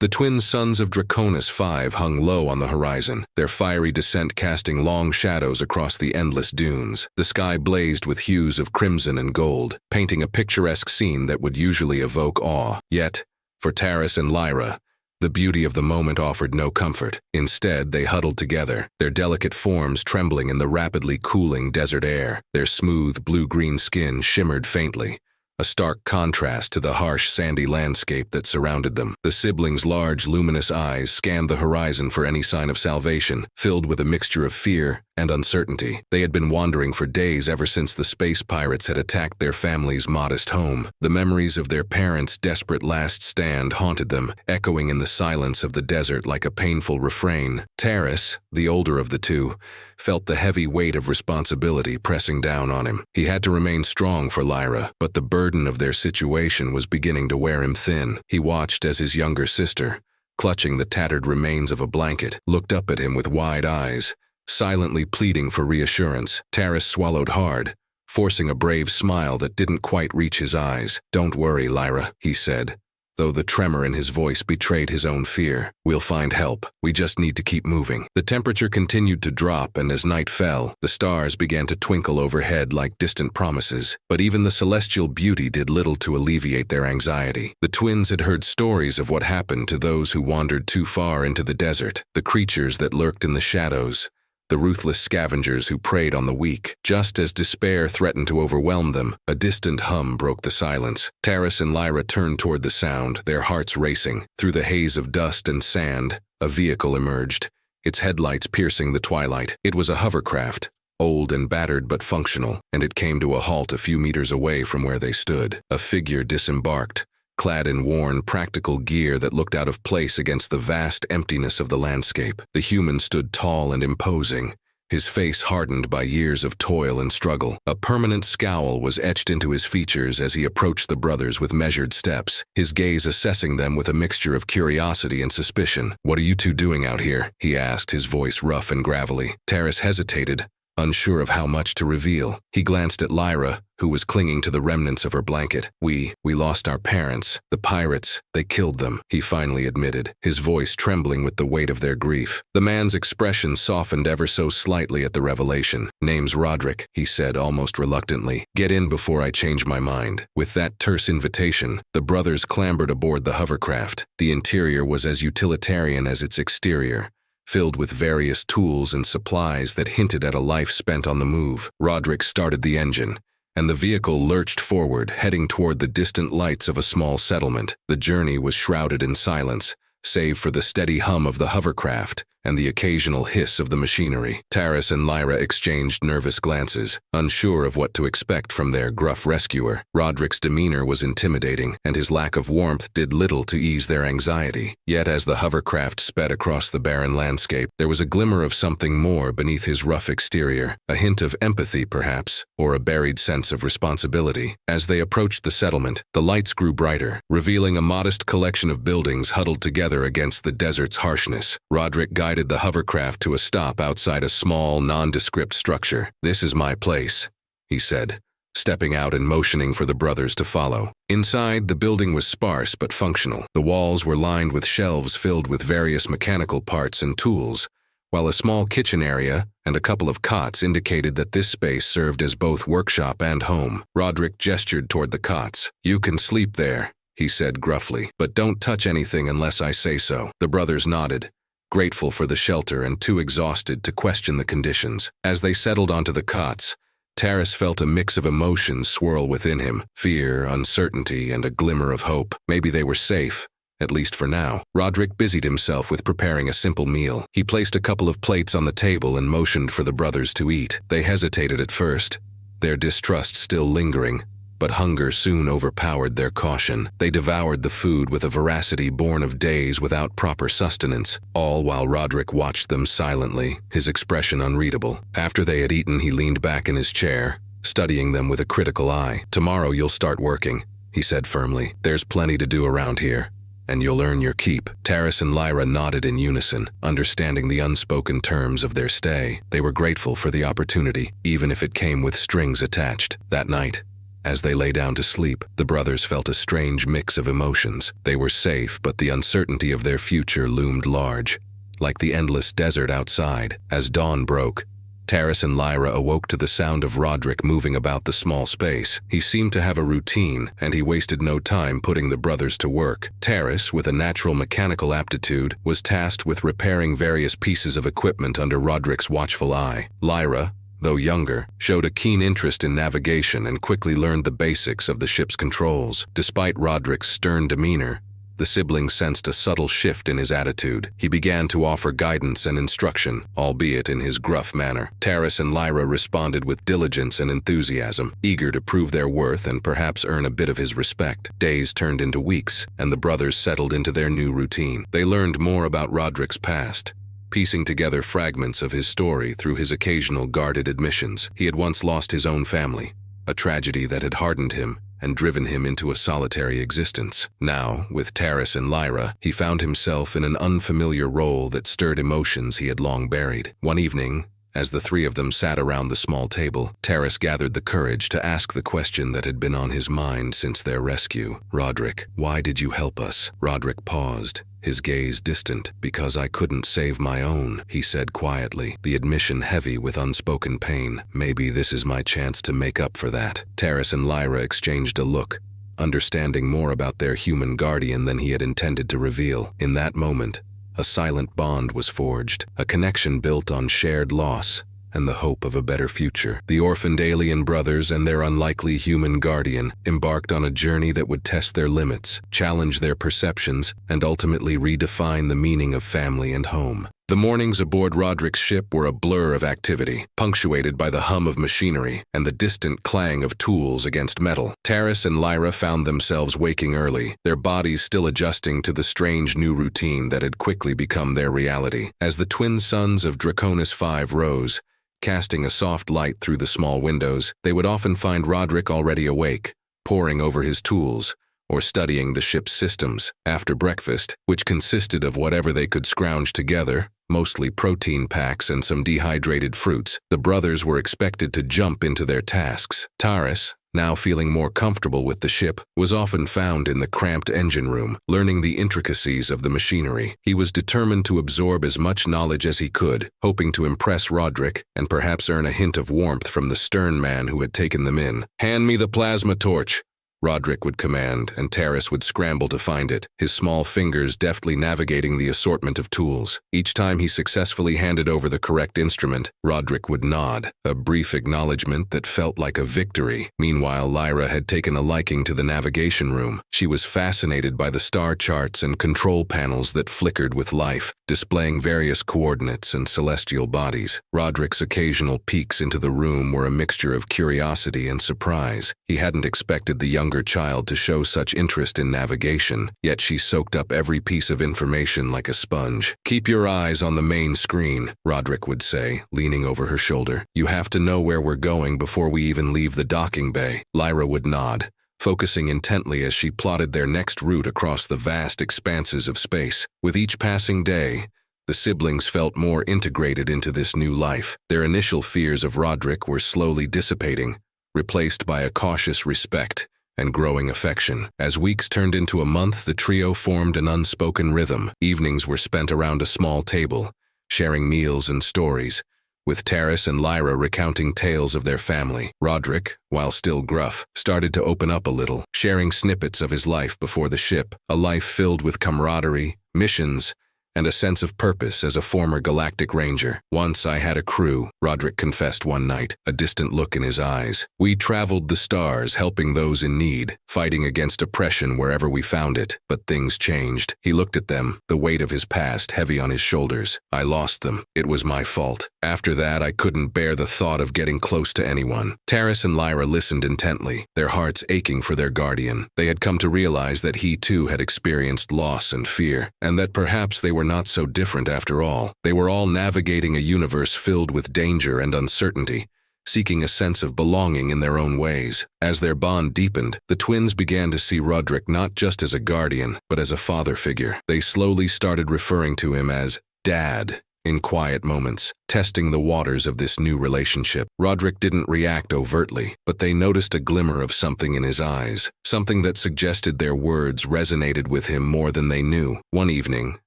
The twin sons of Draconis 5 hung low on the horizon, their fiery descent casting long shadows across the endless dunes. The sky blazed with hues of crimson and gold, painting a picturesque scene that would usually evoke awe. Yet, for Taris and Lyra, the beauty of the moment offered no comfort. Instead, they huddled together, their delicate forms trembling in the rapidly cooling desert air. Their smooth blue-green skin shimmered faintly, a stark contrast to the harsh sandy landscape that surrounded them. The siblings' large, luminous eyes scanned the horizon for any sign of salvation, filled with a mixture of fear and uncertainty. They had been wandering for days ever since the space pirates had attacked their family's modest home. The memories of their parents' desperate last stand haunted them, echoing in the silence of the desert like a painful refrain. Taris, the older of the two, felt the heavy weight of responsibility pressing down on him. He had to remain strong for Lyra, but the burden of their situation was beginning to wear him thin. He watched as his younger sister, clutching the tattered remains of a blanket, looked up at him with wide eyes, silently pleading for reassurance. Taris swallowed hard, forcing a brave smile that didn't quite reach his eyes. "Don't worry, Lyra," he said, though the tremor in his voice betrayed his own fear. "We'll find help. We just need to keep moving." The temperature continued to drop, and as night fell, the stars began to twinkle overhead like distant promises. But even the celestial beauty did little to alleviate their anxiety. The twins had heard stories of what happened to those who wandered too far into the desert, the creatures that lurked in the shadows, the ruthless scavengers who preyed on the weak. Just as despair threatened to overwhelm them, a distant hum broke the silence. Taris and Lyra turned toward the sound, their hearts racing. Through the haze of dust and sand, a vehicle emerged, its headlights piercing the twilight. It was a hovercraft, old and battered but functional, and it came to a halt a few meters away from where they stood. A figure disembarked, clad in worn, practical gear that looked out of place against the vast emptiness of the landscape. The human stood tall and imposing, his face hardened by years of toil and struggle. A permanent scowl was etched into his features as he approached the brothers with measured steps, his gaze assessing them with a mixture of curiosity and suspicion. "What are you two doing out here?" he asked, his voice rough and gravelly. Taris hesitated, unsure of how much to reveal. He glanced at Lyra, who was clinging to the remnants of her blanket. We lost our parents. The pirates, they killed them," he finally admitted, his voice trembling with the weight of their grief. The man's expression softened ever so slightly at the revelation. "Name's Roderick," he said almost reluctantly. "Get in before I change my mind." With that terse invitation, the brothers clambered aboard the hovercraft. The interior was as utilitarian as its exterior, filled with various tools and supplies that hinted at a life spent on the move. Roderick started the engine, and the vehicle lurched forward, heading toward the distant lights of a small settlement. The journey was shrouded in silence, save for the steady hum of the hovercraft and the occasional hiss of the machinery. Taris and Lyra exchanged nervous glances, unsure of what to expect from their gruff rescuer. Roderick's demeanor was intimidating, and his lack of warmth did little to ease their anxiety. Yet as the hovercraft sped across the barren landscape, there was a glimmer of something more beneath his rough exterior, a hint of empathy perhaps, or a buried sense of responsibility. As they approached the settlement, the lights grew brighter, revealing a modest collection of buildings huddled together against the desert's harshness. Roderick guided the hovercraft to a stop outside a small, nondescript structure. "This is my place," he said, stepping out and motioning for the brothers to follow. Inside, the building was sparse but functional. The walls were lined with shelves filled with various mechanical parts and tools, while a small kitchen area and a couple of cots indicated that this space served as both workshop and home. Roderick gestured toward the cots. "You can sleep there," he said gruffly, "but don't touch anything unless I say so." The brothers nodded, grateful for the shelter and too exhausted to question the conditions. As they settled onto the cots, Taris felt a mix of emotions swirl within him: fear, uncertainty, and a glimmer of hope. Maybe they were safe, at least for now. Roderick busied himself with preparing a simple meal. He placed a couple of plates on the table and motioned for the brothers to eat. They hesitated at first, their distrust still lingering, but hunger soon overpowered their caution. They devoured the food with a voracity born of days without proper sustenance, all while Roderick watched them silently, his expression unreadable. After they had eaten, he leaned back in his chair, studying them with a critical eye. "Tomorrow you'll start working," he said firmly. "There's plenty to do around here, and you'll earn your keep." Taris and Lyra nodded in unison, understanding the unspoken terms of their stay. They were grateful for the opportunity, even if it came with strings attached. That night, As they lay down to sleep, the brothers felt a strange mix of emotions. They were safe, but the uncertainty of their future loomed large, like the endless desert outside. As dawn broke, Taris and Lyra awoke to the sound of Roderick moving about the small space. He seemed to have a routine, and he wasted no time putting the brothers to work. Taris, with a natural mechanical aptitude, was tasked with repairing various pieces of equipment under Roderick's watchful eye. Lyra, though younger, showed a keen interest in navigation and quickly learned the basics of the ship's controls. Despite Roderick's stern demeanor, the siblings sensed a subtle shift in his attitude. He began to offer guidance and instruction, albeit in his gruff manner. Taris and Lyra responded with diligence and enthusiasm, eager to prove their worth and perhaps earn a bit of his respect. Days turned into weeks, and the brothers settled into their new routine. They learned more about Roderick's past, piecing together fragments of his story through his occasional guarded admissions. He had once lost his own family, a tragedy that had hardened him and driven him into a solitary existence. Now, with Taris and Lyra, he found himself in an unfamiliar role that stirred emotions he had long buried. One evening, as the three of them sat around the small table, Taris gathered the courage to ask the question that had been on his mind since their rescue. "Roderick, why did you help us?" Roderick paused, his gaze distant. "Because I couldn't save my own," he said quietly, the admission heavy with unspoken pain. "Maybe this is my chance to make up for that." Taris and Lyra exchanged a look, understanding more about their human guardian than he had intended to reveal. In that moment, a silent bond was forged, a connection built on shared loss and the hope of a better future. The orphaned alien brothers and their unlikely human guardian embarked on a journey that would test their limits, challenge their perceptions, and ultimately redefine the meaning of family and home. The mornings aboard Roderick's ship were a blur of activity, punctuated by the hum of machinery and the distant clang of tools against metal. Taris and Lyra found themselves waking early, their bodies still adjusting to the strange new routine that had quickly become their reality. As the twin suns of Draconis 5 rose, casting a soft light through the small windows, they would often find Roderick already awake, poring over his tools, or studying the ship's systems. After breakfast, which consisted of whatever they could scrounge together, mostly protein packs and some dehydrated fruits, the brothers were expected to jump into their tasks. Taris, now feeling more comfortable with the ship, was often found in the cramped engine room, learning the intricacies of the machinery. He was determined to absorb as much knowledge as he could, hoping to impress Roderick and perhaps earn a hint of warmth from the stern man who had taken them in. "Hand me the plasma torch," Roderick would command, and Taris would scramble to find it, his small fingers deftly navigating the assortment of tools. Each time he successfully handed over the correct instrument, Roderick would nod, a brief acknowledgement that felt like a victory. Meanwhile, Lyra had taken a liking to the navigation room. She was fascinated by the star charts and control panels that flickered with life, displaying various coordinates and celestial bodies. Roderick's occasional peeks into the room were a mixture of curiosity and surprise. He hadn't expected the younger child to show such interest in navigation, yet she soaked up every piece of information like a sponge. "Keep your eyes on the main screen," Roderick would say, leaning over her shoulder. "You have to know where we're going before we even leave the docking bay." Lyra would nod, focusing intently as she plotted their next route across the vast expanses of space. With each passing day, the siblings felt more integrated into this new life. Their initial fears of Roderick were slowly dissipating, replaced by a cautious respect and growing affection. As weeks turned into a month, the trio formed an unspoken rhythm. Evenings were spent around a small table, sharing meals and stories, with Taris and Lyra recounting tales of their family. Roderick, while still gruff, started to open up a little, sharing snippets of his life before the ship, a life filled with camaraderie, missions, and a sense of purpose as a former galactic ranger. "Once I had a crew," Roderick confessed one night, a distant look in his eyes. "We traveled the stars, helping those in need, fighting against oppression wherever we found it. But things changed." He looked at them, the weight of his past heavy on his shoulders. "I lost them. It was my fault. After that, I couldn't bear the thought of getting close to anyone." Taris and Lyra listened intently, their hearts aching for their guardian. They had come to realize that he too had experienced loss and fear, and that perhaps they were not so different after all. They were all navigating a universe filled with danger and uncertainty, seeking a sense of belonging in their own ways. As their bond deepened, the twins began to see Roderick not just as a guardian, but as a father figure. They slowly started referring to him as Dad, in quiet moments, testing the waters of this new relationship. Roderick didn't react overtly, but they noticed a glimmer of something in his eyes, something that suggested their words resonated with him more than they knew. One evening,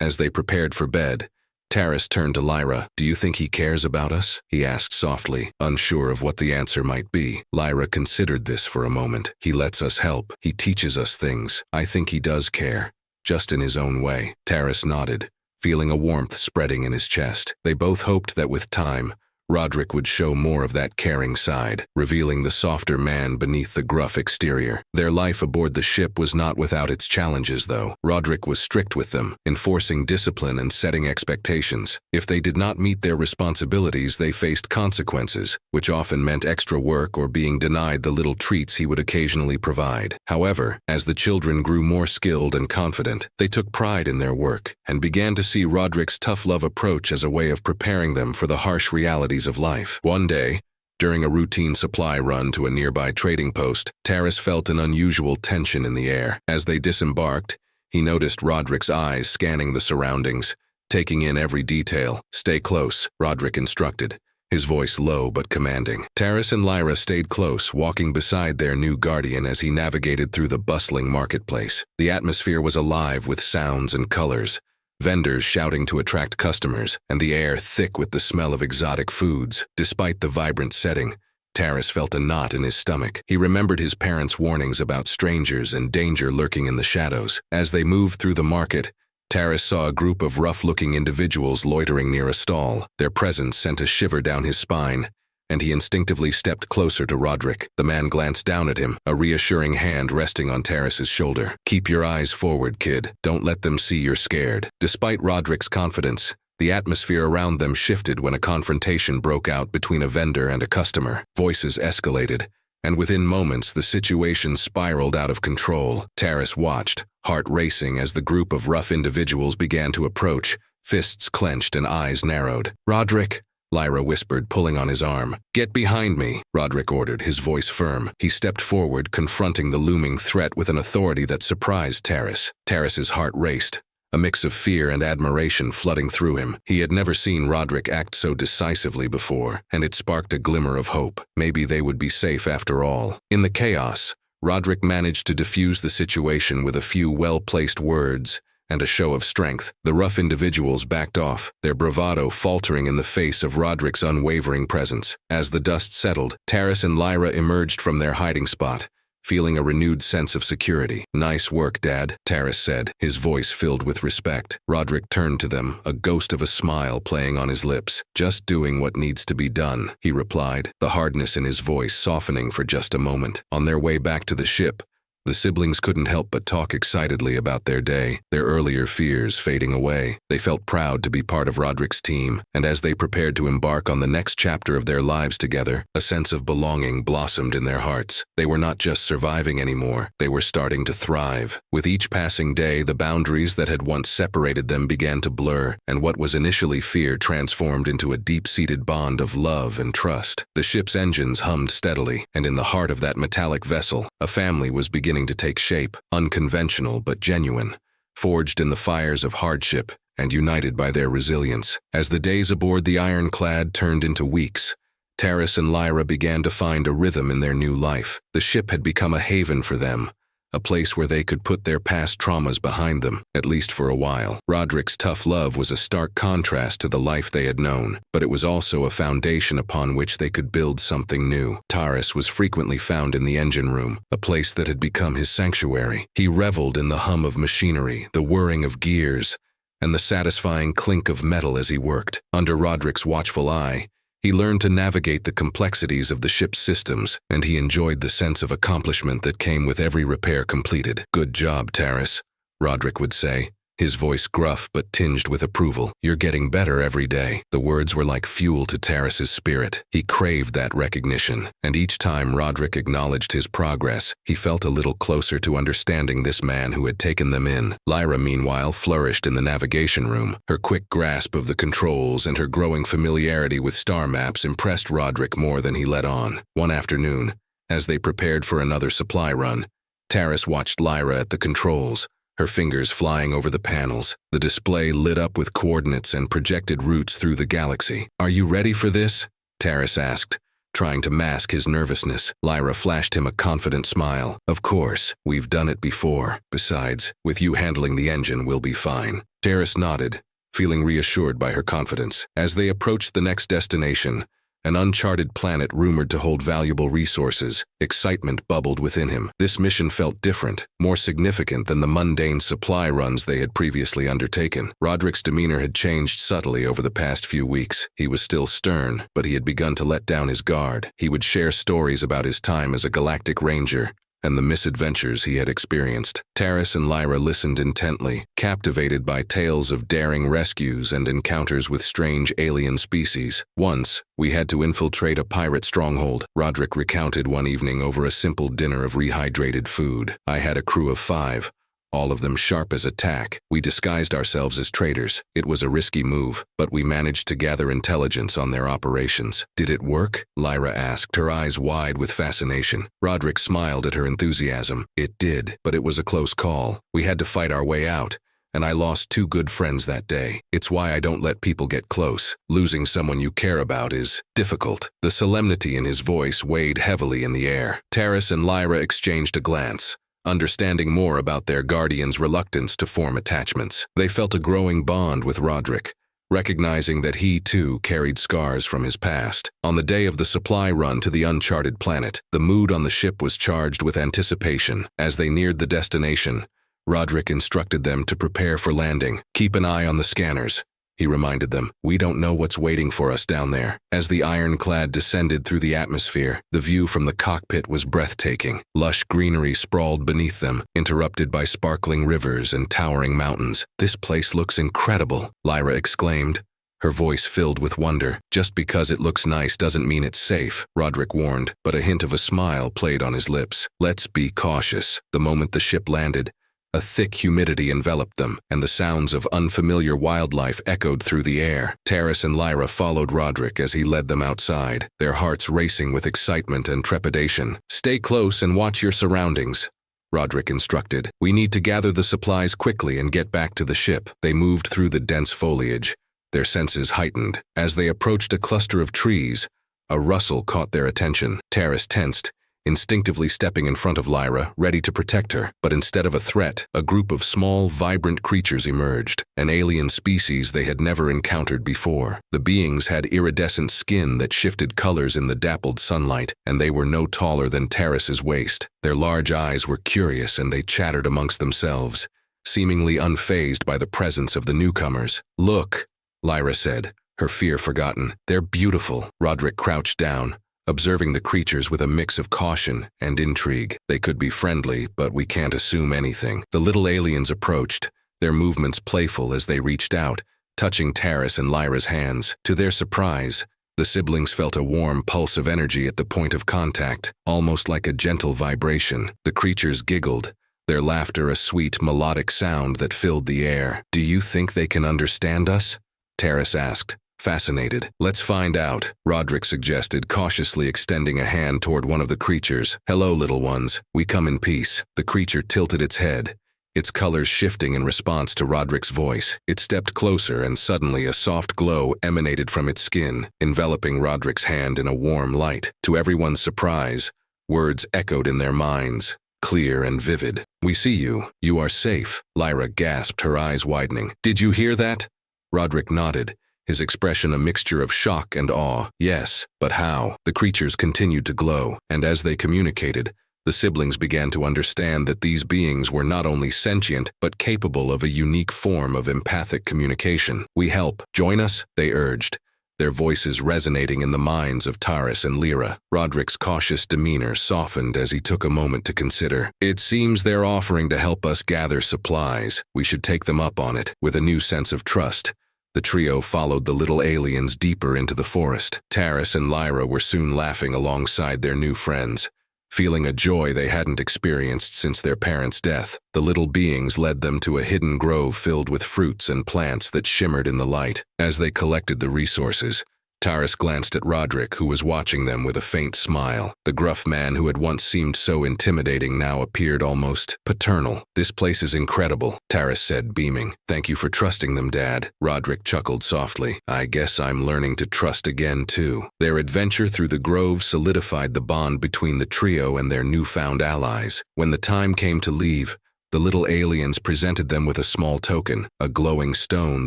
as they prepared for bed, Taris turned to Lyra. "Do you think he cares about us?" he asked softly, unsure of what the answer might be. Lyra considered this for a moment. "He lets us help. He teaches us things. I think he does care, just in his own way." Taris nodded, feeling a warmth spreading in his chest. They both hoped that with time, Roderick would show more of that caring side, revealing the softer man beneath the gruff exterior. Their life aboard the ship was not without its challenges, though. Roderick was strict with them, enforcing discipline and setting expectations. If they did not meet their responsibilities, they faced consequences, which often meant extra work or being denied the little treats he would occasionally provide. However, as the children grew more skilled and confident, they took pride in their work and began to see Roderick's tough love approach as a way of preparing them for the harsh realities of life. One day, during a routine supply run to a nearby trading post, Taris felt an unusual tension in the air. As they disembarked, he noticed Roderick's eyes scanning the surroundings, taking in every detail. "Stay close," Roderick instructed, his voice low but commanding. Taris and Lyra stayed close, walking beside their new guardian as he navigated through the bustling marketplace. The atmosphere was alive with sounds and colors, vendors shouting to attract customers, and the air thick with the smell of exotic foods. Despite the vibrant setting, Taris felt a knot in his stomach. He remembered his parents' warnings about strangers and danger lurking in the shadows. As they moved through the market, Taris saw a group of rough-looking individuals loitering near a stall. Their presence sent a shiver down his spine, and he instinctively stepped closer to Roderick. The man glanced down at him, a reassuring hand resting on Taris's shoulder. "Keep your eyes forward, kid. Don't let them see you're scared." Despite Roderick's confidence, the atmosphere around them shifted when a confrontation broke out between a vendor and a customer. Voices escalated, and within moments the situation spiraled out of control. Taris watched, heart racing as the group of rough individuals began to approach, fists clenched and eyes narrowed. "Roderick," Lyra whispered, pulling on his arm. "Get behind me," Roderick ordered, his voice firm. He stepped forward, confronting the looming threat with an authority that surprised Taris. Taris's heart raced, a mix of fear and admiration flooding through him. He had never seen Roderick act so decisively before, and it sparked a glimmer of hope. Maybe they would be safe after all. In the chaos, Roderick managed to defuse the situation with a few well-placed words and a show of strength. The rough individuals backed off, their bravado faltering in the face of Roderick's unwavering presence. As the dust settled, Taris and Lyra emerged from their hiding spot, feeling a renewed sense of security. "Nice work, Dad," Taris said, his voice filled with respect. Roderick turned to them, a ghost of a smile playing on his lips. "Just doing what needs to be done," he replied, the hardness in his voice softening for just a moment. On their way back to the ship, the siblings couldn't help but talk excitedly about their day, their earlier fears fading away. They felt proud to be part of Roderick's team, and as they prepared to embark on the next chapter of their lives together, a sense of belonging blossomed in their hearts. They were not just surviving anymore, they were starting to thrive. With each passing day, the boundaries that had once separated them began to blur, and what was initially fear transformed into a deep-seated bond of love and trust. The ship's engines hummed steadily, and in the heart of that metallic vessel, a family was beginning to take shape, unconventional but genuine, forged in the fires of hardship and united by their resilience. As the days aboard the ironclad turned into weeks, Taris and Lyra began to find a rhythm in their new life. The ship had become a haven for them, a place where they could put their past traumas behind them, at least for a while. Roderick's tough love was a stark contrast to the life they had known, but it was also a foundation upon which they could build something new. Taris was frequently found in the engine room, a place that had become his sanctuary. He reveled in the hum of machinery, the whirring of gears, and the satisfying clink of metal as he worked. Under Roderick's watchful eye, he learned to navigate the complexities of the ship's systems, and he enjoyed the sense of accomplishment that came with every repair completed. "Good job, Taris," Roderick would say, his voice gruff but tinged with approval. "You're getting better every day." The words were like fuel to Taris's spirit. He craved that recognition, and each time Roderick acknowledged his progress, he felt a little closer to understanding this man who had taken them in. Lyra, meanwhile, flourished in the navigation room. Her quick grasp of the controls and her growing familiarity with star maps impressed Roderick more than he let on. One afternoon, as they prepared for another supply run, Taris watched Lyra at the controls, her fingers flying over the panels. The display lit up with coordinates and projected routes through the galaxy. "Are you ready for this?" Taris asked, trying to mask his nervousness. Lyra flashed him a confident smile. "Of course, we've done it before. Besides, with you handling the engine, we'll be fine." Taris nodded, feeling reassured by her confidence. As they approached the next destination, an uncharted planet rumored to hold valuable resources, excitement bubbled within him. This mission felt different, more significant than the mundane supply runs they had previously undertaken. Roderick's demeanor had changed subtly over the past few weeks. He was still stern, but he had begun to let down his guard. He would share stories about his time as a galactic ranger and the misadventures he had experienced. Taris and Lyra listened intently, captivated by tales of daring rescues and encounters with strange alien species. "Once, we had to infiltrate a pirate stronghold," Roderick recounted one evening over a simple dinner of rehydrated food. "I had a crew of 5. All of them sharp as a tack. We disguised ourselves as traders. It was a risky move, but we managed to gather intelligence on their operations." "Did it work?" Lyra asked, her eyes wide with fascination. Roderick smiled at her enthusiasm. "It did, but it was a close call. We had to fight our way out, and I lost 2 good friends that day. It's why I don't let people get close. Losing someone you care about is difficult." The solemnity in his voice weighed heavily in the air. Taris and Lyra exchanged a glance, understanding more about their guardian's reluctance to form attachments. They felt a growing bond with Roderick, recognizing that he, too, carried scars from his past. On the day of the supply run to the uncharted planet, the mood on the ship was charged with anticipation. As they neared the destination, Roderick instructed them to prepare for landing. "Keep an eye on the scanners," he reminded them. "We don't know what's waiting for us down there." As the ironclad descended through the atmosphere, the view from the cockpit was breathtaking. Lush greenery sprawled beneath them, interrupted by sparkling rivers and towering mountains. "This place looks incredible," Lyra exclaimed, her voice filled with wonder. "Just because it looks nice doesn't mean it's safe," Roderick warned, but a hint of a smile played on his lips. "Let's be cautious." The moment the ship landed, a thick humidity enveloped them, and the sounds of unfamiliar wildlife echoed through the air. Taris and Lyra followed Roderick as he led them outside, their hearts racing with excitement and trepidation. "Stay close and watch your surroundings," Roderick instructed. "We need to gather the supplies quickly and get back to the ship." They moved through the dense foliage, their senses heightened. As they approached a cluster of trees, a rustle caught their attention. Taris tensed, instinctively stepping in front of Lyra, ready to protect her. But instead of a threat, a group of small, vibrant creatures emerged, an alien species they had never encountered before. The beings had iridescent skin that shifted colors in the dappled sunlight, and they were no taller than Taris's waist. Their large eyes were curious, and they chattered amongst themselves, seemingly unfazed by the presence of the newcomers. "Look," Lyra said, her fear forgotten. "They're beautiful." Roderick crouched down, observing the creatures with a mix of caution and intrigue. "They could be friendly, but we can't assume anything." The little aliens approached, their movements playful as they reached out, touching Taris and Lyra's hands. To their surprise, the siblings felt a warm pulse of energy at the point of contact, almost like a gentle vibration. The creatures giggled, their laughter a sweet, melodic sound that filled the air. "Do you think they can understand us?" Taris asked, fascinated. "Let's find out," Roderick suggested, cautiously extending a hand toward one of the creatures. "Hello, little ones. We come in peace." The creature tilted its head, its colors shifting in response to Roderick's voice. It stepped closer, and suddenly a soft glow emanated from its skin, enveloping Roderick's hand in a warm light. To everyone's surprise, words echoed in their minds, clear and vivid. "We see you. You are safe," Lyra gasped, her eyes widening. "Did you hear that?" Roderick nodded, his expression a mixture of shock and awe. "Yes, but how?" The creatures continued to glow, and as they communicated, the siblings began to understand that these beings were not only sentient, but capable of a unique form of empathic communication. "We help. Join us," they urged, their voices resonating in the minds of Taris and Lyra. Roderick's cautious demeanor softened as he took a moment to consider. "It seems they're offering to help us gather supplies. We should take them up on it." With a new sense of trust, the trio followed the little aliens deeper into the forest. Taris and Lyra were soon laughing alongside their new friends, feeling a joy they hadn't experienced since their parents' death. The little beings led them to a hidden grove filled with fruits and plants that shimmered in the light. As they collected the resources, Taris glanced at Roderick, who was watching them with a faint smile. The gruff man who had once seemed so intimidating now appeared almost paternal. "This place is incredible," Taris said, beaming. "Thank you for trusting them, Dad." Roderick chuckled softly. "I guess I'm learning to trust again, too." Their adventure through the grove solidified the bond between the trio and their newfound allies. When the time came to leave, the little aliens presented them with a small token, a glowing stone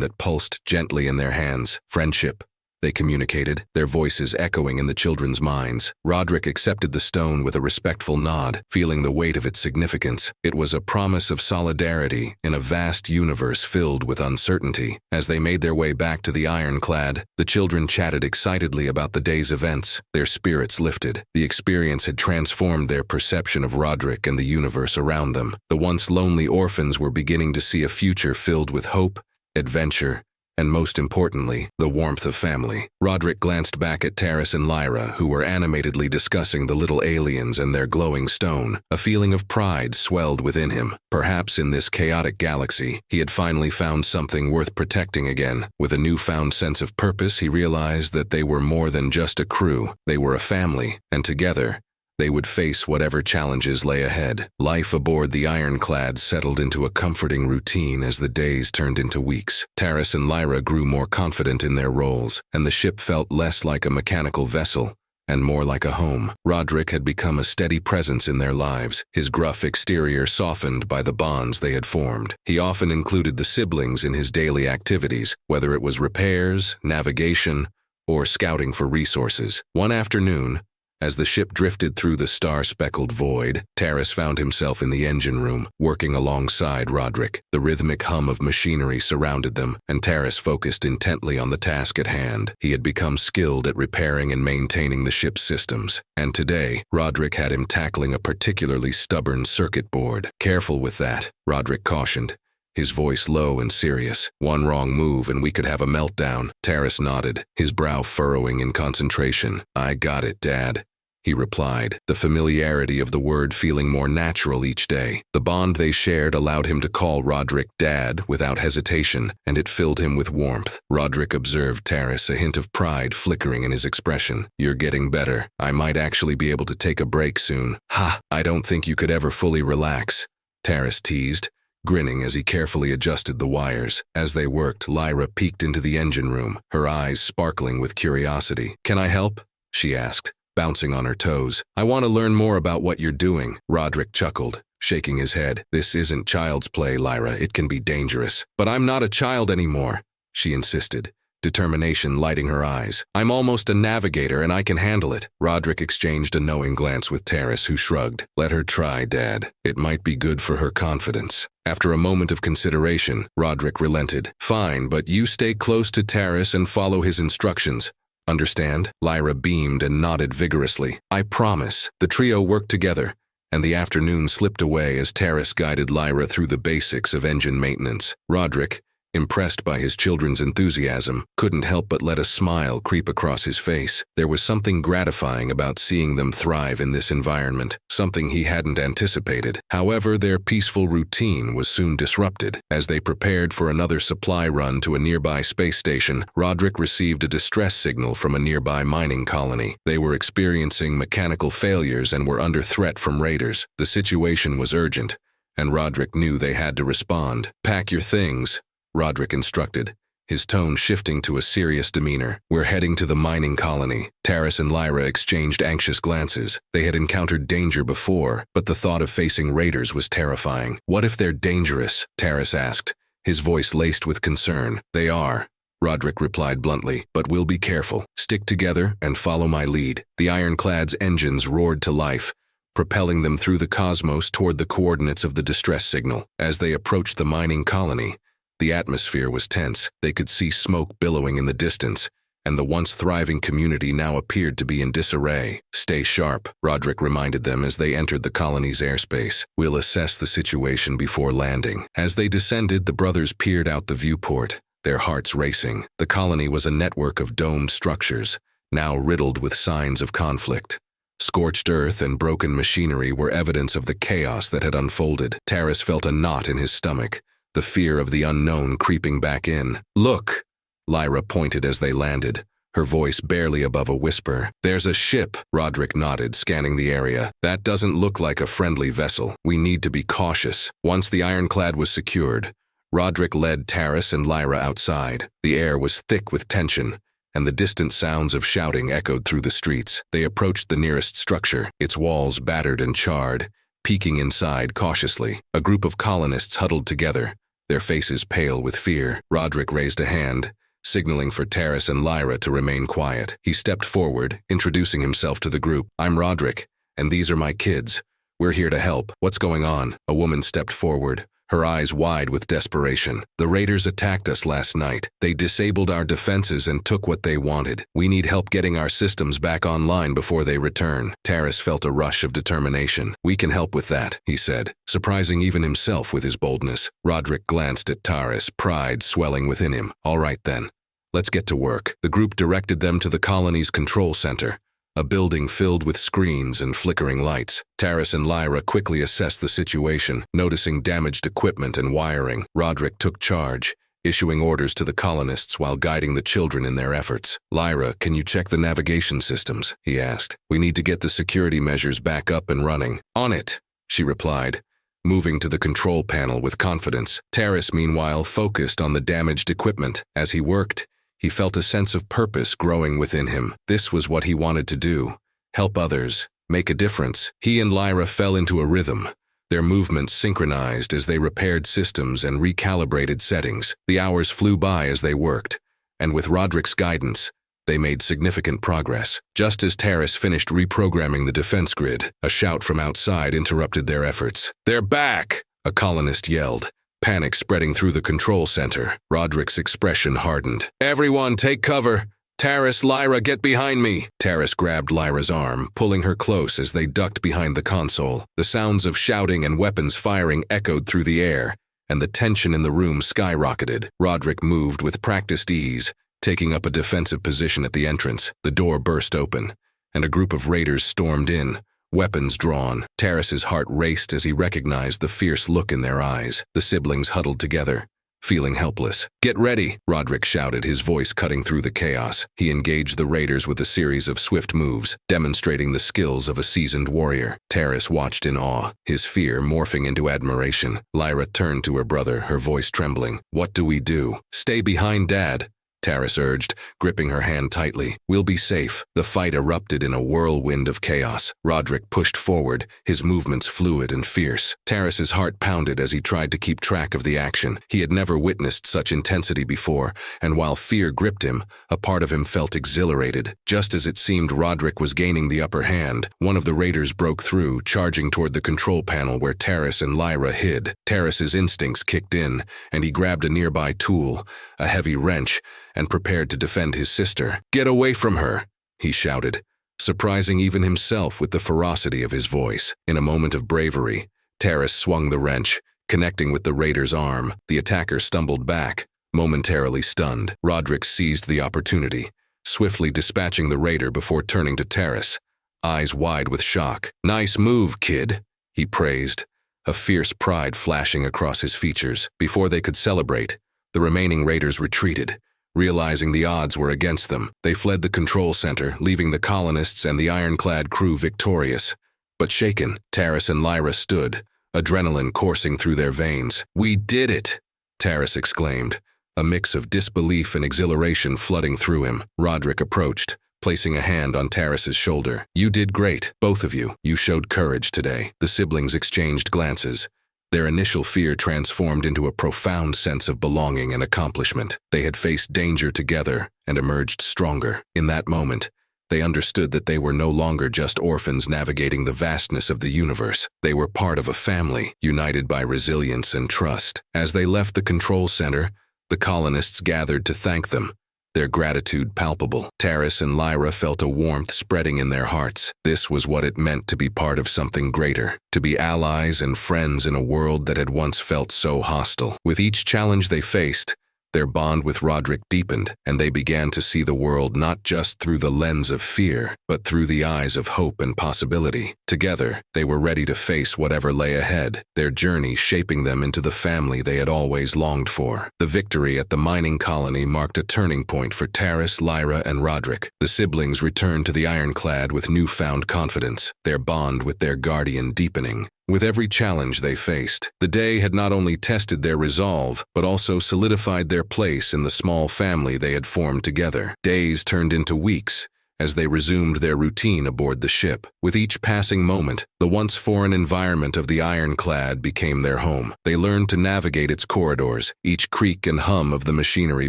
that pulsed gently in their hands. "Friendship," they communicated, their voices echoing in the children's minds. Roderick accepted the stone with a respectful nod, feeling the weight of its significance. It was a promise of solidarity in a vast universe filled with uncertainty. As they made their way back to the ironclad, the children chatted excitedly about the day's events. Their spirits lifted. The experience had transformed their perception of Roderick and the universe around them. The once lonely orphans were beginning to see a future filled with hope, adventure, and most importantly, the warmth of family. Roderick glanced back at Taris and Lyra, who were animatedly discussing the little aliens and their glowing stone. A feeling of pride swelled within him. Perhaps in this chaotic galaxy, he had finally found something worth protecting again. With a newfound sense of purpose, he realized that they were more than just a crew. They were a family, and together, they would face whatever challenges lay ahead. Life aboard the ironclad settled into a comforting routine as the days turned into weeks. Taris and Lyra grew more confident in their roles, and the ship felt less like a mechanical vessel and more like a home. Roderick had become a steady presence in their lives, his gruff exterior softened by the bonds they had formed. He often included the siblings in his daily activities, whether it was repairs, navigation, or scouting for resources. One afternoon, as the ship drifted through the star-speckled void, Taris found himself in the engine room, working alongside Roderick. The rhythmic hum of machinery surrounded them, and Taris focused intently on the task at hand. He had become skilled at repairing and maintaining the ship's systems, and today, Roderick had him tackling a particularly stubborn circuit board. "Careful with that," Roderick cautioned, his voice low and serious. "One wrong move and we could have a meltdown." Taris nodded, his brow furrowing in concentration. "I got it, Dad," he replied, the familiarity of the word feeling more natural each day. The bond they shared allowed him to call Roderick Dad without hesitation, and it filled him with warmth. Roderick observed Taris, a hint of pride flickering in his expression. "You're getting better. I might actually be able to take a break soon." "Ha! I don't think you could ever fully relax," Taris teased, grinning as he carefully adjusted the wires. As they worked, Lyra peeked into the engine room, her eyes sparkling with curiosity. "Can I help?" she asked, bouncing on her toes. "I want to learn more about what you're doing." Roderick chuckled, shaking his head. "This isn't child's play, Lyra. It can be dangerous." "But I'm not a child anymore," she insisted, determination lighting her eyes. "I'm almost a navigator and I can handle it." Roderick exchanged a knowing glance with Taris, who shrugged. "Let her try, Dad. It might be good for her confidence." After a moment of consideration, Roderick relented. "Fine, but you stay close to Taris and follow his instructions. Understand?" Lyra beamed and nodded vigorously. "I promise." The trio worked together, and the afternoon slipped away as Taris guided Lyra through the basics of engine maintenance. Roderick, impressed by his children's enthusiasm, couldn't help but let a smile creep across his face. There was something gratifying about seeing them thrive in this environment, something he hadn't anticipated. However, their peaceful routine was soon disrupted. As they prepared for another supply run to a nearby space station, Roderick received a distress signal from a nearby mining colony. They were experiencing mechanical failures and were under threat from raiders. The situation was urgent, and Roderick knew they had to respond. "Pack your things," Roderick instructed, his tone shifting to a serious demeanor. "We're heading to the mining colony." Taris and Lyra exchanged anxious glances. They had encountered danger before, but the thought of facing raiders was terrifying. "What if they're dangerous?" Taris asked, his voice laced with concern. "They are," Roderick replied bluntly, "but we'll be careful. Stick together and follow my lead." The ironclad's engines roared to life, propelling them through the cosmos toward the coordinates of the distress signal. As they approached the mining colony, the atmosphere was tense. They could see smoke billowing in the distance, and the once thriving community now appeared to be in disarray. "Stay sharp," Roderick reminded them as they entered the colony's airspace. "We'll assess the situation before landing." As they descended, the brothers peered out the viewport, their hearts racing. The colony was a network of domed structures, now riddled with signs of conflict. Scorched earth and broken machinery were evidence of the chaos that had unfolded. Taris felt a knot in his stomach, the fear of the unknown creeping back in. "Look!" Lyra pointed as they landed, her voice barely above a whisper. "There's a ship," Roderick nodded, scanning the area. "That doesn't look like a friendly vessel. We need to be cautious." Once the ironclad was secured, Roderick led Taris and Lyra outside. The air was thick with tension, and the distant sounds of shouting echoed through the streets. They approached the nearest structure, its walls battered and charred, peeking inside cautiously. A group of colonists huddled together, their faces pale with fear. Roderick raised a hand, signaling for Taris and Lyra to remain quiet. He stepped forward, introducing himself to the group. "I'm Roderick, and these are my kids. We're here to help. What's going on?" A woman stepped forward, her eyes wide with desperation. "The raiders attacked us last night. They disabled our defenses and took what they wanted. We need help getting our systems back online before they return." Taris felt a rush of determination. "We can help with that," he said, surprising even himself with his boldness. Roderick glanced at Taris, pride swelling within him. "All right then, let's get to work." The group directed them to the colony's control center, a building filled with screens and flickering lights. Taris and Lyra quickly assessed the situation, noticing damaged equipment and wiring. Roderick took charge, issuing orders to the colonists while guiding the children in their efforts. "Lyra, can you check the navigation systems?" he asked. "We need to get the security measures back up and running." "On it," she replied, moving to the control panel with confidence. Taris, meanwhile, focused on the damaged equipment. As he worked, he felt a sense of purpose growing within him. This was what he wanted to do: help others, make a difference. He and Lyra fell into a rhythm, their movements synchronized as they repaired systems and recalibrated settings. The hours flew by as they worked, and with Roderick's guidance, they made significant progress. Just as Taris finished reprogramming the defense grid, a shout from outside interrupted their efforts. "They're back!" a colonist yelled, panic spreading through the control center. Roderick's expression hardened. "Everyone, take cover! Taris, Lyra, get behind me!" Taris grabbed Lyra's arm, pulling her close as they ducked behind the console. The sounds of shouting and weapons firing echoed through the air, and the tension in the room skyrocketed. Roderick moved with practiced ease, taking up a defensive position at the entrance. The door burst open, and a group of raiders stormed in, weapons drawn. Taris's heart raced as he recognized the fierce look in their eyes. The siblings huddled together, feeling helpless. "Get ready," Roderick shouted, his voice cutting through the chaos. He engaged the raiders with a series of swift moves, demonstrating the skills of a seasoned warrior. Taris watched in awe, his fear morphing into admiration. Lyra turned to her brother, her voice trembling. "What do we do?" "Stay behind, Dad," Taris urged, gripping her hand tightly. "We'll be safe." The fight erupted in a whirlwind of chaos. Roderick pushed forward, his movements fluid and fierce. Taris's heart pounded as he tried to keep track of the action. He had never witnessed such intensity before, and while fear gripped him, a part of him felt exhilarated. Just as it seemed Roderick was gaining the upper hand, one of the raiders broke through, charging toward the control panel where Taris and Lyra hid. Taris's instincts kicked in, and he grabbed a nearby tool, a heavy wrench, and prepared to defend his sister. "Get away from her!" he shouted, surprising even himself with the ferocity of his voice. In a moment of bravery, Taris swung the wrench, connecting with the raider's arm. The attacker stumbled back, momentarily stunned. Roderick seized the opportunity, swiftly dispatching the raider before turning to Taris, eyes wide with shock. "Nice move, kid," he praised, a fierce pride flashing across his features. Before they could celebrate, the remaining raiders retreated, realizing the odds were against them. They fled the control center, leaving the colonists and the ironclad crew victorious. But shaken, Taris and Lyra stood, adrenaline coursing through their veins. "We did it!" Taris exclaimed, a mix of disbelief and exhilaration flooding through him. Roderick approached, placing a hand on Taris's shoulder. "You did great, both of you. You showed courage today." The siblings exchanged glances, their initial fear transformed into a profound sense of belonging and accomplishment. They had faced danger together and emerged stronger. In that moment, they understood that they were no longer just orphans navigating the vastness of the universe. They were part of a family, united by resilience and trust. As they left the control center, the colonists gathered to thank them, their gratitude palpable. Taris and Lyra felt a warmth spreading in their hearts. This was what it meant to be part of something greater, to be allies and friends in a world that had once felt so hostile. With each challenge they faced, Their bond with Roderick deepened, and they began to see the world not just through the lens of fear, but through the eyes of hope and possibility. Together, they were ready to face whatever lay ahead, their journey shaping them into the family they had always longed for. The victory at the mining colony marked a turning point for Taris, Lyra, and Roderick. The siblings returned to the ironclad with newfound confidence, their bond with their guardian deepening. With every challenge they faced, the day had not only tested their resolve, but also solidified their place in the small family they had formed together. Days turned into weeks as they resumed their routine aboard the ship. With each passing moment, the once foreign environment of the ironclad became their home. They learned to navigate its corridors, each creak and hum of the machinery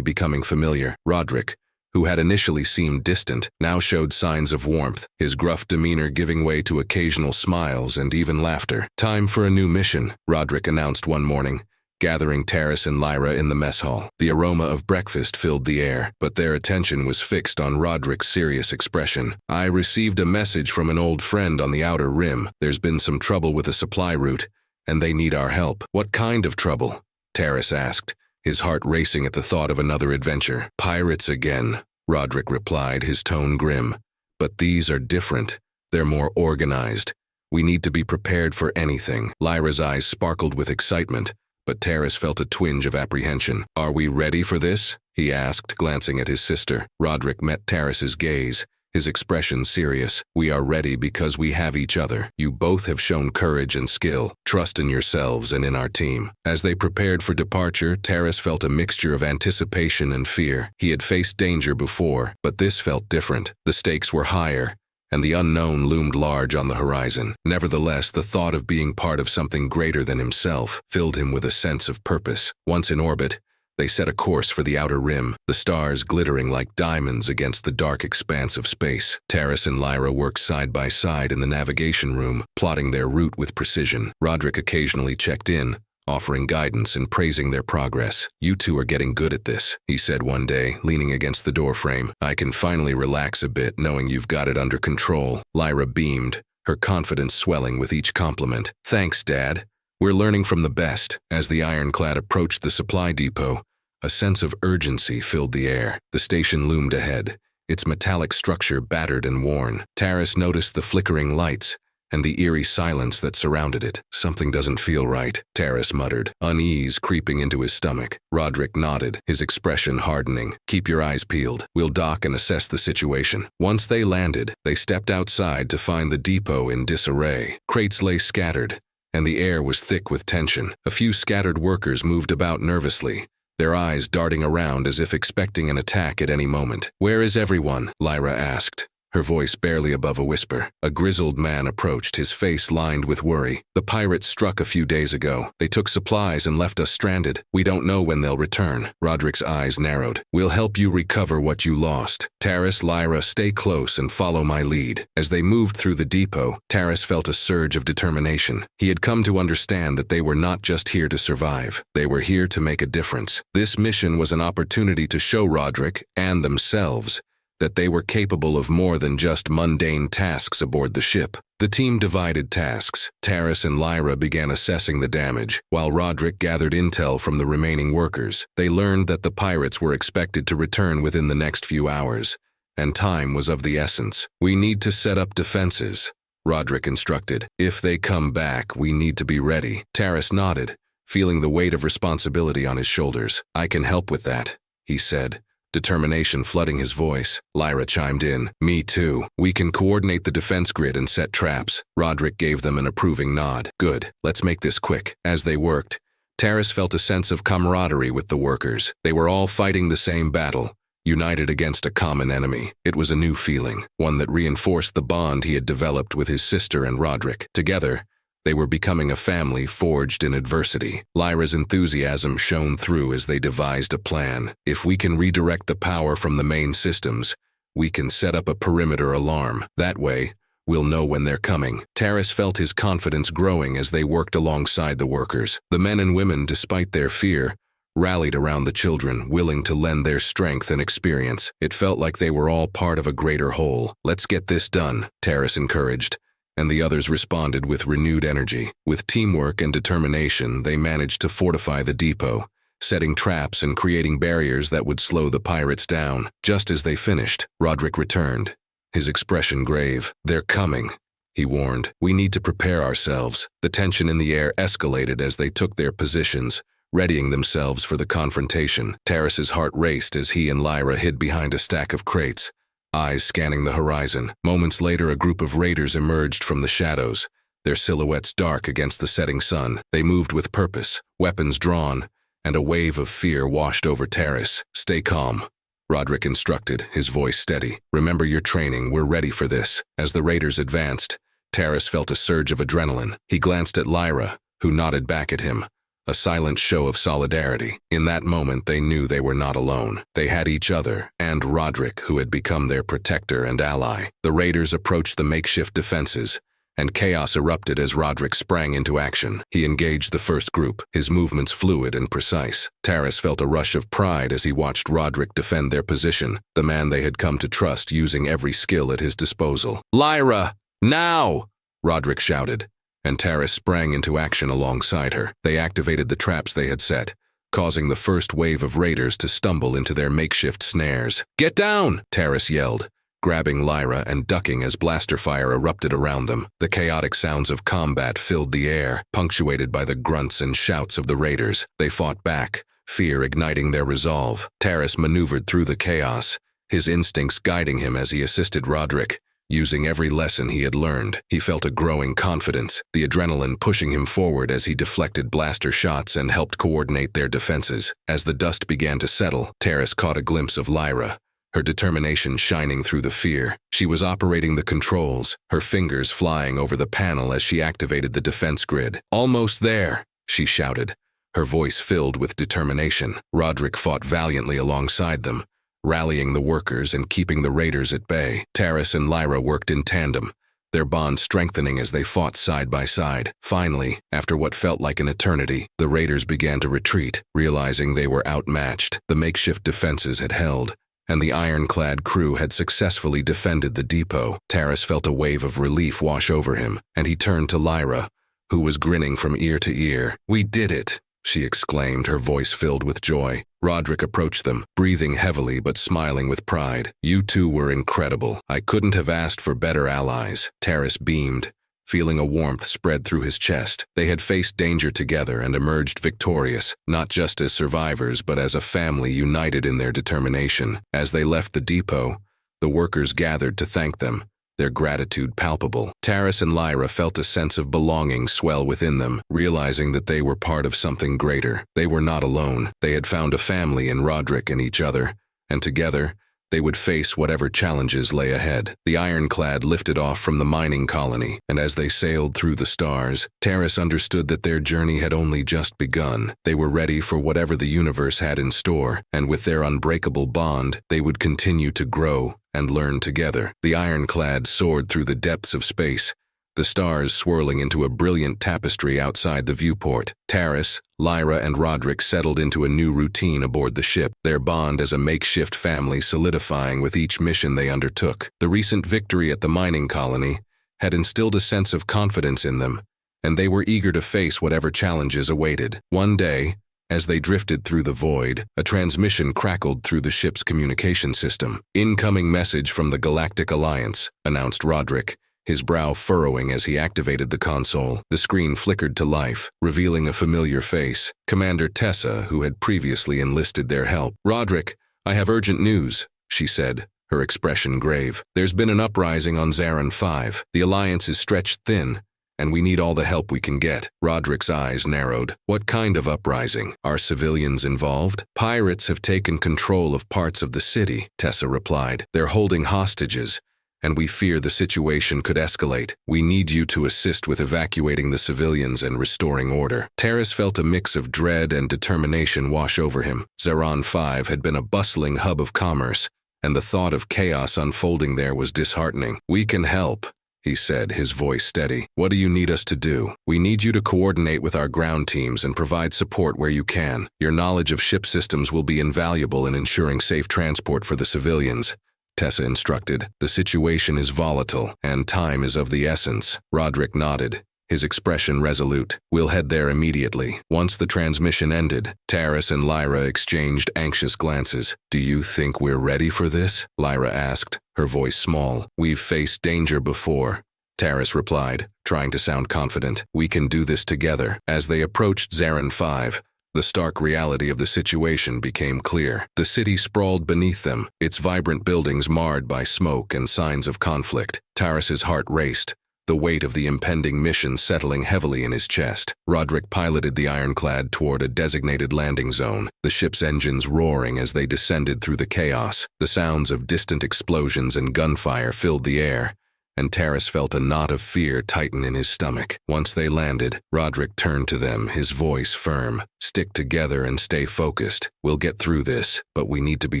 becoming familiar. Roderick, who had initially seemed distant, now showed signs of warmth, his gruff demeanor giving way to occasional smiles and even laughter. "Time for a new mission," Roderick announced one morning, gathering Taris and Lyra in the mess hall. The aroma of breakfast filled the air, but their attention was fixed on Roderick's serious expression. "I received a message from an old friend on the outer rim. There's been some trouble with a supply route, and they need our help." "What kind of trouble?" Taris asked, his heart racing at the thought of another adventure. "Pirates again," Roderick replied, his tone grim. "But these are different. They're more organized. We need to be prepared for anything." Lyra's eyes sparkled with excitement, but Taris felt a twinge of apprehension. "Are we ready for this?" he asked, glancing at his sister. Roderick met Taris's gaze, his expression serious. "We are ready because we have each other. You both have shown courage and skill. Trust in yourselves and in our team." As they prepared for departure, Taris felt a mixture of anticipation and fear. He had faced danger before, but this felt different. The stakes were higher, and the unknown loomed large on the horizon. Nevertheless, the thought of being part of something greater than himself filled him with a sense of purpose. Once in orbit, they set a course for the outer rim, the stars glittering like diamonds against the dark expanse of space. Taris and Lyra worked side by side in the navigation room, plotting their route with precision. Roderick occasionally checked in, offering guidance and praising their progress. "You two are getting good at this," he said one day, leaning against the doorframe. "I can finally relax a bit knowing you've got it under control." Lyra beamed, her confidence swelling with each compliment. "Thanks, Dad. We're learning from the best." As the ironclad approached the supply depot, a sense of urgency filled the air. The station loomed ahead, its metallic structure battered and worn. Taris noticed the flickering lights and the eerie silence that surrounded it. "Something doesn't feel right," Taris muttered, unease creeping into his stomach. Roderick nodded, his expression hardening. "Keep your eyes peeled. We'll dock and assess the situation." Once they landed, they stepped outside to find the depot in disarray. Crates lay scattered, and the air was thick with tension. A few scattered workers moved about nervously, their eyes darting around as if expecting an attack at any moment. "Where is everyone?" Lyra asked, her voice barely above a whisper. A grizzled man approached, his face lined with worry. "The pirates struck a few days ago. They took supplies and left us stranded. We don't know when they'll return." Roderick's eyes narrowed. "We'll help you recover what you lost. Taris, Lyra, stay close and follow my lead." As they moved through the depot, Taris felt a surge of determination. He had come to understand that they were not just here to survive. They were here to make a difference. This mission was an opportunity to show Roderick and themselves that they were capable of more than just mundane tasks aboard the ship. The team divided tasks. Taris and Lyra began assessing the damage, while Roderick gathered intel from the remaining workers. They learned that the pirates were expected to return within the next few hours, and time was of the essence. "We need to set up defenses," Roderick instructed. "If they come back, we need to be ready." Taris nodded, feeling the weight of responsibility on his shoulders. "I can help with that," he said, determination flooding his voice. Lyra chimed in. "Me too. We can coordinate the defense grid and set traps." Roderick gave them an approving nod. "Good. Let's make this quick." As they worked, Taris felt a sense of camaraderie with the workers. They were all fighting the same battle, united against a common enemy. It was a new feeling, one that reinforced the bond he had developed with his sister and Roderick. Together, they were becoming a family forged in adversity. Lyra's enthusiasm shone through as they devised a plan. "If we can redirect the power from the main systems, we can set up a perimeter alarm. That way, we'll know when they're coming." Taris felt his confidence growing as they worked alongside the workers. The men and women, despite their fear, rallied around the children, willing to lend their strength and experience. It felt like they were all part of a greater whole. "Let's get this done," Taris encouraged, and the others responded with renewed energy. With teamwork and determination, they managed to fortify the depot, setting traps and creating barriers that would slow the pirates down. Just as they finished, Roderick returned, his expression grave. "They're coming," he warned. "We need to prepare ourselves." The tension in the air escalated as they took their positions, readying themselves for the confrontation. Terrace's heart raced as he and Lyra hid behind a stack of crates, eyes scanning the horizon. Moments later, a group of raiders emerged from the shadows, their silhouettes dark against the setting sun. They moved with purpose, weapons drawn, and a wave of fear washed over Terrace. "Stay calm," Roderick instructed, his voice steady. "Remember your training, we're ready for this." As the raiders advanced, Terrace felt a surge of adrenaline. He glanced at Lyra, who nodded back at him, a silent show of solidarity. In that moment, they knew they were not alone. They had each other, and Roderick, who had become their protector and ally. The raiders approached the makeshift defenses, and chaos erupted as Roderick sprang into action. He engaged the first group, his movements fluid and precise. Terrace felt a rush of pride as he watched Roderick defend their position, the man they had come to trust, using every skill at his disposal. "Lyra, now!" Roderick shouted, and Terrace sprang into action alongside her. They activated the traps they had set, causing the first wave of raiders to stumble into their makeshift snares. "Get down!" Terrace yelled, grabbing Lyra and ducking as blaster fire erupted around them. The chaotic sounds of combat filled the air, punctuated by the grunts and shouts of the raiders. They fought back, fear igniting their resolve. Terrace maneuvered through the chaos, his instincts guiding him as he assisted Roderick, using every lesson he had learned. He felt a growing confidence, the adrenaline pushing him forward as he deflected blaster shots and helped coordinate their defenses. As the dust began to settle, Terrace caught a glimpse of Lyra, her determination shining through the fear. She was operating the controls, her fingers flying over the panel as she activated the defense grid. "Almost there," she shouted, her voice filled with determination. Roderick fought valiantly alongside them, rallying the workers and keeping the raiders at bay. Terrace and Lyra worked in tandem, their bond strengthening as they fought side by side. Finally, after what felt like an eternity, the raiders began to retreat, realizing they were outmatched. The makeshift defenses had held, and the ironclad crew had successfully defended the depot. Terrace felt a wave of relief wash over him, and he turned to Lyra, who was grinning from ear to ear. "We did it," she exclaimed, her voice filled with joy. Roderick approached them, breathing heavily but smiling with pride. "You two were incredible. I couldn't have asked for better allies." Terrace beamed, feeling a warmth spread through his chest. They had faced danger together and emerged victorious, not just as survivors but as a family united in their determination. As they left the depot, the workers gathered to thank them, their gratitude palpable. Terrace and Lyra felt a sense of belonging swell within them, realizing that they were part of something greater. They were not alone. They had found a family in Roderick and each other, and together, they would face whatever challenges lay ahead. The ironclad lifted off from the mining colony, and as they sailed through the stars, Terrace understood that their journey had only just begun. They were ready for whatever the universe had in store, and with their unbreakable bond, they would continue to grow and learn together. The ironclad soared through the depths of space, the stars swirling into a brilliant tapestry outside the viewport. Terrace, Lyra, and Roderick settled into a new routine aboard the ship, their bond as a makeshift family solidifying with each mission they undertook. The recent victory at the mining colony had instilled a sense of confidence in them, and they were eager to face whatever challenges awaited. One day, as they drifted through the void, a transmission crackled through the ship's communication system. "Incoming message from the Galactic Alliance," announced Roderick, his brow furrowing as he activated the console. The screen flickered to life, revealing a familiar face, Commander Tessa, who had previously enlisted their help. "Roderick, I have urgent news," she said, her expression grave. "There's been an uprising on Zaran 5. The Alliance is stretched thin, and we need all the help we can get." Roderick's eyes narrowed. "What kind of uprising? Are civilians involved?" "Pirates have taken control of parts of the city," Tessa replied. "They're holding hostages, and we fear the situation could escalate. We need you to assist with evacuating the civilians and restoring order." Terrace felt a mix of dread and determination wash over him. Zaran 5 had been a bustling hub of commerce, and the thought of chaos unfolding there was disheartening. "We can help," he said, his voice steady. "What do you need us to do?" "We need you to coordinate with our ground teams and provide support where you can. Your knowledge of ship systems will be invaluable in ensuring safe transport for the civilians," Tessa instructed. "The situation is volatile, and time is of the essence." Roderick nodded, his expression resolute. "We'll head there immediately." Once the transmission ended, Taris and Lyra exchanged anxious glances. "Do you think we're ready for this?" Lyra asked, her voice small. "We've faced danger before," Taris replied, trying to sound confident. "We can do this together." As they approached Zarin 5, the stark reality of the situation became clear. The city sprawled beneath them, its vibrant buildings marred by smoke and signs of conflict. Taris's heart raced, the weight of the impending mission settling heavily in his chest. Roderick piloted the ironclad toward a designated landing zone, the ship's engines roaring as they descended through the chaos. The sounds of distant explosions and gunfire filled the air, and Taris felt a knot of fear tighten in his stomach. Once they landed, Roderick turned to them, his voice firm. "Stick together and stay focused. We'll get through this, but we need to be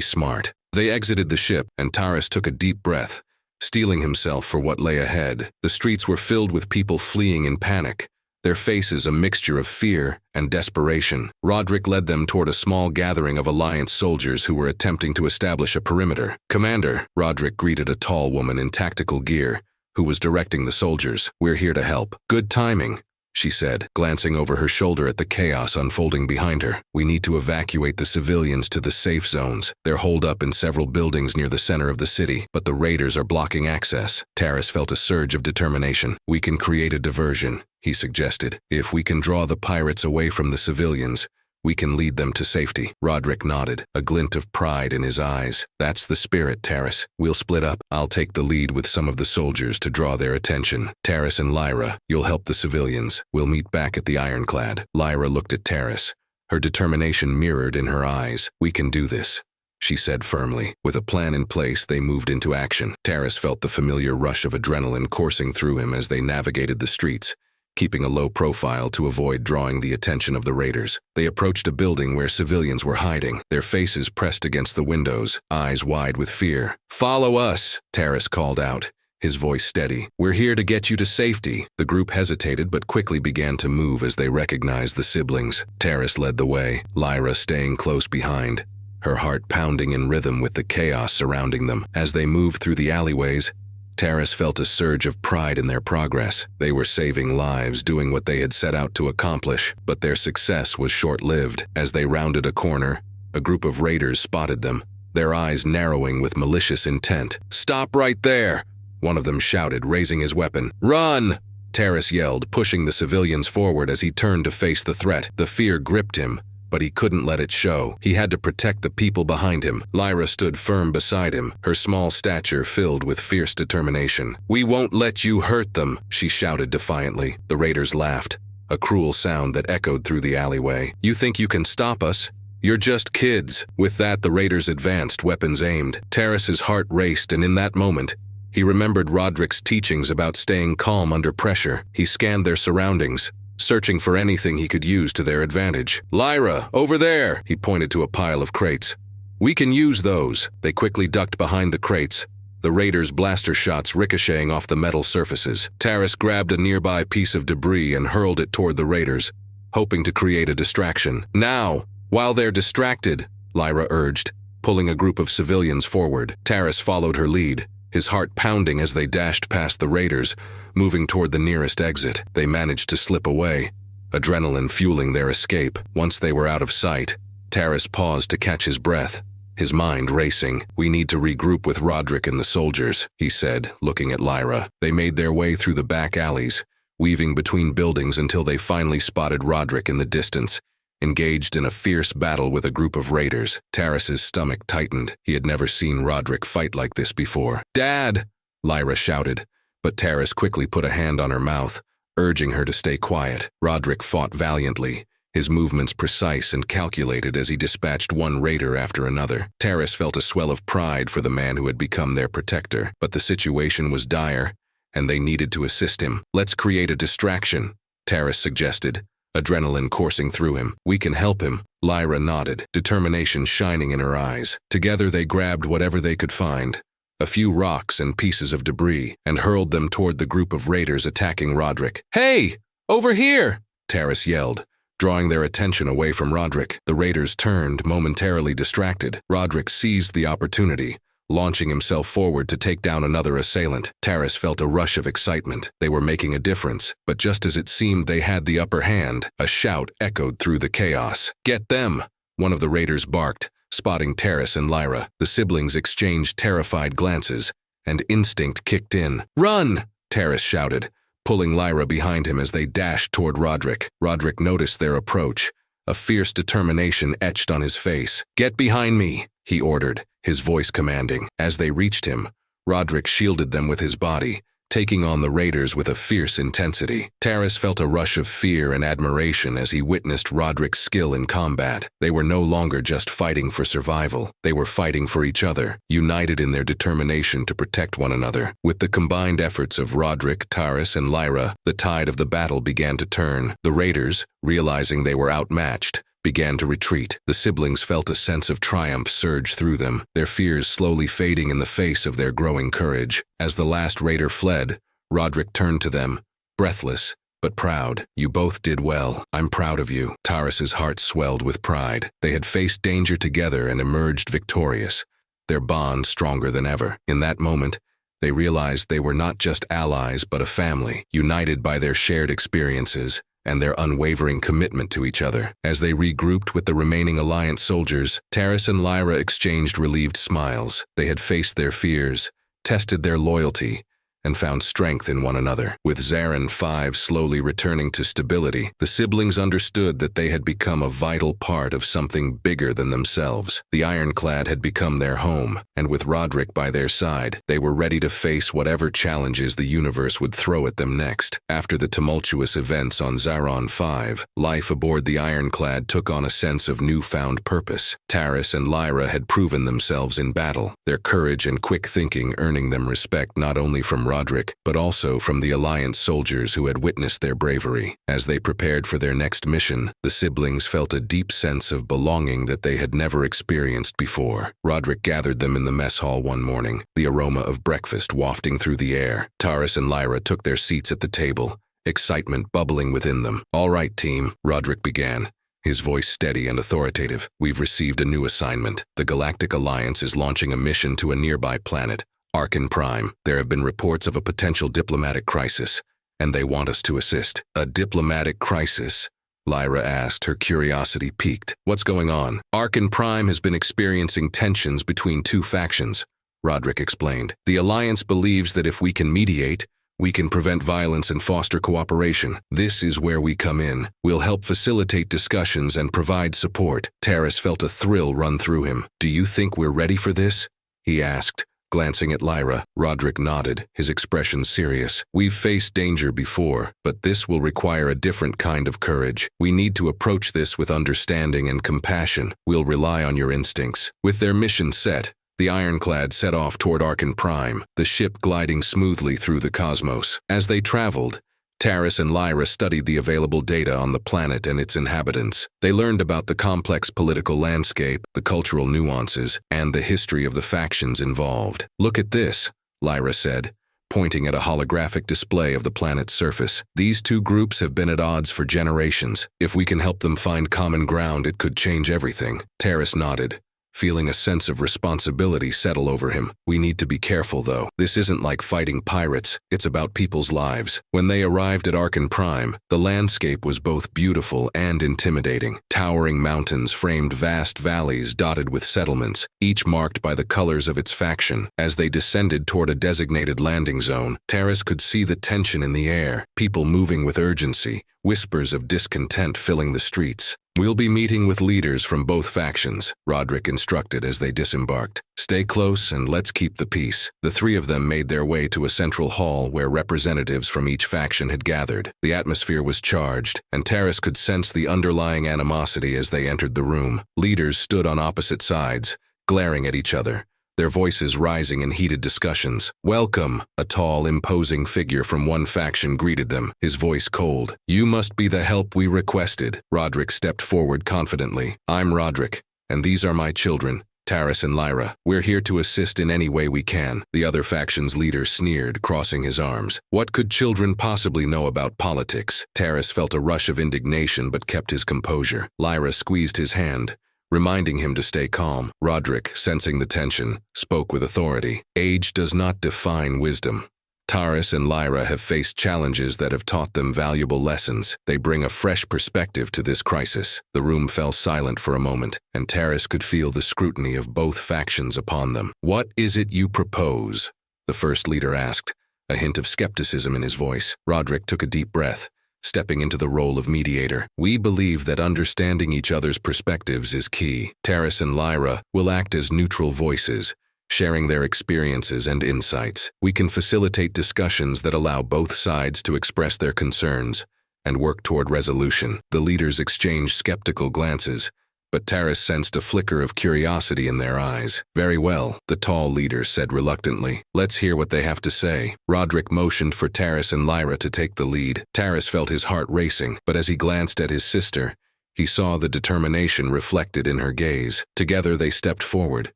smart." They exited the ship, and Taris took a deep breath, steeling himself for what lay ahead. The streets were filled with people fleeing in panic, their faces a mixture of fear and desperation. Roderick led them toward a small gathering of Alliance soldiers who were attempting to establish a perimeter. "Commander," Roderick greeted a tall woman in tactical gear, who was directing the soldiers. "We're here to help." "Good timing," she said, glancing over her shoulder at the chaos unfolding behind her. "We need to evacuate the civilians to the safe zones. They're holed up in several buildings near the center of the city, but the raiders are blocking access." Taris felt a surge of determination. "We can create a diversion," he suggested. "If we can draw the pirates away from the civilians, we can lead them to safety." Roderick nodded, a glint of pride in his eyes. "That's the spirit, Taris. We'll split up. I'll take the lead with some of the soldiers to draw their attention. Taris and Lyra, you'll help the civilians. We'll meet back at the ironclad." Lyra looked at Taris, her determination mirrored in her eyes. "We can do this," she said firmly. With a plan in place, they moved into action. Taris felt the familiar rush of adrenaline coursing through him as they navigated the streets, keeping a low profile to avoid drawing the attention of the raiders. They approached a building where civilians were hiding, their faces pressed against the windows, eyes wide with fear. "Follow us," Taris called out, his voice steady. "We're here to get you to safety." The group hesitated but quickly began to move as they recognized the siblings. Taris led the way, Lyra staying close behind, her heart pounding in rhythm with the chaos surrounding them. As they moved through the alleyways, Taris felt a surge of pride in their progress. They were saving lives, doing what they had set out to accomplish, but their success was short-lived. As they rounded a corner, a group of raiders spotted them, their eyes narrowing with malicious intent. "Stop right there!" one of them shouted, raising his weapon. "Run!" Taris yelled, pushing the civilians forward as he turned to face the threat. The fear gripped him, but he couldn't let it show. He had to protect the people behind him. Lyra stood firm beside him, her small stature filled with fierce determination. "We won't let you hurt them," she shouted defiantly. The raiders laughed, a cruel sound that echoed through the alleyway. "You think you can stop us? You're just kids." With that, the raiders advanced, weapons aimed. Taris's heart raced, and in that moment, he remembered Roderick's teachings about staying calm under pressure. He scanned their surroundings, searching for anything he could use to their advantage. "Lyra, over there!" He pointed to a pile of crates. "We can use those." They quickly ducked behind the crates, the raiders' blaster shots ricocheting off the metal surfaces. Taris grabbed a nearby piece of debris and hurled it toward the raiders, hoping to create a distraction. "Now, while they're distracted," Lyra urged, pulling a group of civilians forward. Taris followed her lead, his heart pounding as they dashed past the raiders, moving toward the nearest exit. They managed to slip away, adrenaline fueling their escape. Once they were out of sight, Taris paused to catch his breath, his mind racing. "We need to regroup with Roderick and the soldiers," he said, looking at Lyra. They made their way through the back alleys, weaving between buildings until they finally spotted Roderick in the distance, engaged in a fierce battle with a group of raiders. Taris's stomach tightened. He had never seen Roderick fight like this before. "Dad!" Lyra shouted, but Taris quickly put a hand on her mouth, urging her to stay quiet. Roderick fought valiantly, his movements precise and calculated as he dispatched one raider after another. Taris felt a swell of pride for the man who had become their protector, but the situation was dire, and they needed to assist him. "Let's create a distraction," Taris suggested, adrenaline coursing through him. "We can help him." Lyra nodded, determination shining in her eyes. Together they grabbed whatever they could find, a few rocks and pieces of debris, and hurled them toward the group of raiders attacking Roderick. "Hey! Over here!" Taris yelled, drawing their attention away from Roderick. The raiders turned, momentarily distracted. Roderick seized the opportunity, launching himself forward to take down another assailant. Taris felt a rush of excitement. They were making a difference, but just as it seemed they had the upper hand, a shout echoed through the chaos. "Get them!" One of the raiders barked, spotting Taris and Lyra. The siblings exchanged terrified glances, and instinct kicked in. "Run!" Taris shouted, pulling Lyra behind him as they dashed toward Roderick. Roderick noticed their approach, a fierce determination etched on his face. "Get behind me," he ordered, his voice commanding. As they reached him, Roderick shielded them with his body, taking on the raiders with a fierce intensity. Taris felt a rush of fear and admiration as he witnessed Roderick's skill in combat. They were no longer just fighting for survival. They were fighting for each other, united in their determination to protect one another. With the combined efforts of Roderick, Taris, and Lyra, the tide of the battle began to turn. The raiders, realizing they were outmatched, began to retreat. The siblings felt a sense of triumph surge through them, their fears slowly fading in the face of their growing courage. As the last raider fled, Roderick turned to them, breathless, but proud. "You both did well. I'm proud of you." Taris's heart swelled with pride. They had faced danger together and emerged victorious, their bond stronger than ever. In that moment, they realized they were not just allies but a family, united by their shared experiences and their unwavering commitment to each other. As they regrouped with the remaining Alliance soldiers, Taris and Lyra exchanged relieved smiles. They had faced their fears, tested their loyalty, and found strength in one another. With Zarin 5 slowly returning to stability, the siblings understood that they had become a vital part of something bigger than themselves. The Ironclad had become their home, and with Roderick by their side, they were ready to face whatever challenges the universe would throw at them next. After the tumultuous events on Zaron 5, life aboard the Ironclad took on a sense of newfound purpose. Taris and Lyra had proven themselves in battle, their courage and quick thinking earning them respect not only from Roderick, but also from the Alliance soldiers who had witnessed their bravery. As they prepared for their next mission, the siblings felt a deep sense of belonging that they had never experienced before. Roderick gathered them in the mess hall one morning, the aroma of breakfast wafting through the air. Taris and Lyra took their seats at the table, excitement bubbling within them. "All right, team," Roderick began, his voice steady and authoritative. "We've received a new assignment. The Galactic Alliance is launching a mission to a nearby planet, Orphan Prime. There have been reports of a potential diplomatic crisis, and they want us to assist." "A diplomatic crisis?" Lyra asked, her curiosity piqued. "What's going on?" "Orphan Prime has been experiencing tensions between two factions," Roderick explained. "The Alliance believes that if we can mediate, we can prevent violence and foster cooperation. This is where we come in. We'll help facilitate discussions and provide support." Taris felt a thrill run through him. "Do you think we're ready for this?" he asked, glancing at Lyra. Roderick nodded, his expression serious. "We've faced danger before, but this will require a different kind of courage. We need to approach this with understanding and compassion. We'll rely on your instincts." With their mission set, the Ironclad set off toward Orphan Prime, the ship gliding smoothly through the cosmos. As they traveled, Taris and Lyra studied the available data on the planet and its inhabitants. They learned about the complex political landscape, the cultural nuances, and the history of the factions involved. "Look at this," Lyra said, pointing at a holographic display of the planet's surface. "These two groups have been at odds for generations. If we can help them find common ground, it could change everything." Taris nodded, feeling a sense of responsibility settle over him. "We need to be careful, though. This isn't like fighting pirates. It's about people's lives." When they arrived at Orphan Prime, the landscape was both beautiful and intimidating. Towering mountains framed vast valleys dotted with settlements, each marked by the colors of its faction. As they descended toward a designated landing zone, Taris could see the tension in the air, people moving with urgency, whispers of discontent filling the streets. "We'll be meeting with leaders from both factions," Roderick instructed as they disembarked. "Stay close and let's keep the peace." The three of them made their way to a central hall where representatives from each faction had gathered. The atmosphere was charged, and Taris could sense the underlying animosity as they entered the room. Leaders stood on opposite sides, glaring at each other, their voices rising in heated discussions. "Welcome," a tall, imposing figure from one faction greeted them, his voice cold. "You must be the help we requested." Roderick stepped forward confidently. "I'm Roderick, and these are my children, Taris and Lyra. We're here to assist in any way we can." The other faction's leader sneered, crossing his arms. What could children possibly know about politics? Taris felt a rush of indignation but kept his composure. Lyra squeezed his hand, reminding him to stay calm. Roderick, sensing the tension, spoke with authority. Age does not define wisdom. Taris and Lyra have faced challenges that have taught them valuable lessons. They bring a fresh perspective to this crisis. The room fell silent for a moment, and Taris could feel the scrutiny of both factions upon them. "What is it you propose?" the first leader asked, a hint of skepticism in his voice. Roderick took a deep breath, stepping into the role of mediator. "We believe that understanding each other's perspectives is key. Taris and Lyra will act as neutral voices, sharing their experiences and insights. We can facilitate discussions that allow both sides to express their concerns and work toward resolution." The leaders exchanged skeptical glances, but Taris sensed a flicker of curiosity in their eyes. "Very well," the tall leader said reluctantly. "Let's hear what they have to say." Roderick motioned for Taris and Lyra to take the lead. Taris felt his heart racing, but as he glanced at his sister, he saw the determination reflected in her gaze. Together they stepped forward,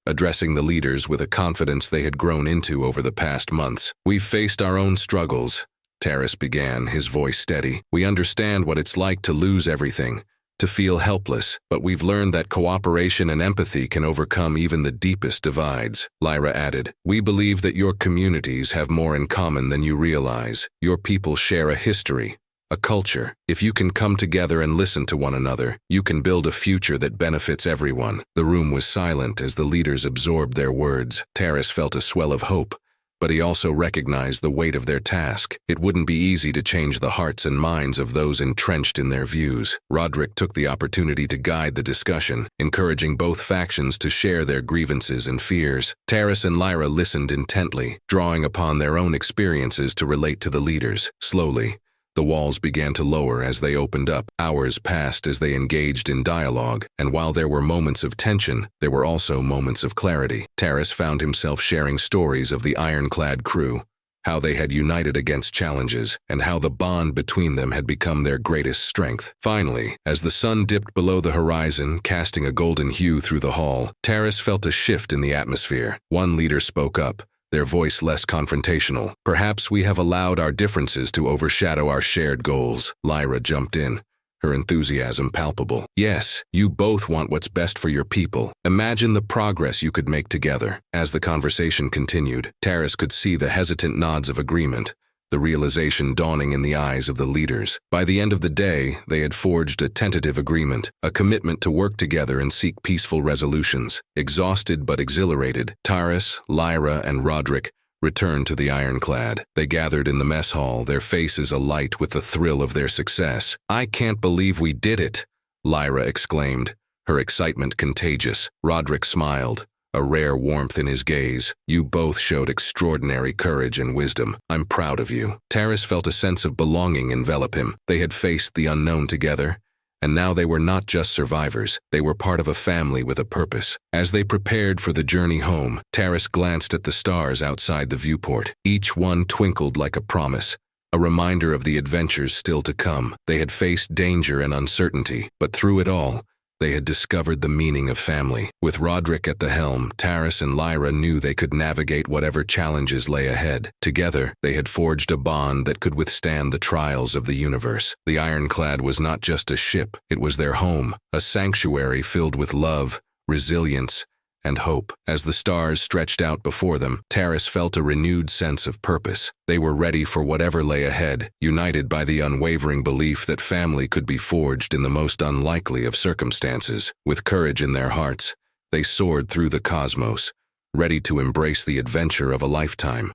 addressing the leaders with a confidence they had grown into over the past months. "We've faced our own struggles," Taris began, his voice steady. "We understand what it's like to lose everything, to feel helpless, but we've learned that cooperation and empathy can overcome even the deepest divides." Lyra added, "We believe that your communities have more in common than you realize. Your people share a history, a culture. If you can come together and listen to one another, you can build a future that benefits everyone." The room was silent as the leaders absorbed their words. Taris felt a swell of hope, but he also recognized the weight of their task. It wouldn't be easy to change the hearts and minds of those entrenched in their views. Roderick took the opportunity to guide the discussion, encouraging both factions to share their grievances and fears. Taris and Lyra listened intently, drawing upon their own experiences to relate to the leaders. Slowly, the walls began to lower as they opened up. Hours passed as they engaged in dialogue, and while there were moments of tension, there were also moments of clarity. Taris found himself sharing stories of the ironclad crew, how they had united against challenges, and how the bond between them had become their greatest strength. Finally, as the sun dipped below the horizon, casting a golden hue through the hall, Taris felt a shift in the atmosphere. One leader spoke up, their voice less confrontational. "Perhaps we have allowed our differences to overshadow our shared goals." Lyra jumped in, her enthusiasm palpable. "Yes, you both want what's best for your people. Imagine the progress you could make together." As the conversation continued, Taris could see the hesitant nods of agreement, the realization dawning in the eyes of the leaders. By the end of the day, they had forged a tentative agreement, a commitment to work together and seek peaceful resolutions. Exhausted but exhilarated, Taris, Lyra, and Roderick returned to the ironclad. They gathered in the mess hall, their faces alight with the thrill of their success. "I can't believe we did it," Lyra exclaimed, her excitement contagious. Roderick smiled, a rare warmth in his gaze. "You both showed extraordinary courage and wisdom. I'm proud of you." Taris felt a sense of belonging envelop him. They had faced the unknown together, and now they were not just survivors, they were part of a family with a purpose. As they prepared for the journey home, Taris glanced at the stars outside the viewport. Each one twinkled like a promise, a reminder of the adventures still to come. They had faced danger and uncertainty, but through it all, they had discovered the meaning of family. With Roderick at the helm, Taris and Lyra knew they could navigate whatever challenges lay ahead. Together, they had forged a bond that could withstand the trials of the universe. The ironclad was not just a ship, it was their home, a sanctuary filled with love, resilience, and hope. As the stars stretched out before them, Taris felt a renewed sense of purpose. They were ready for whatever lay ahead, united by the unwavering belief that family could be forged in the most unlikely of circumstances. With courage in their hearts, they soared through the cosmos, ready to embrace the adventure of a lifetime.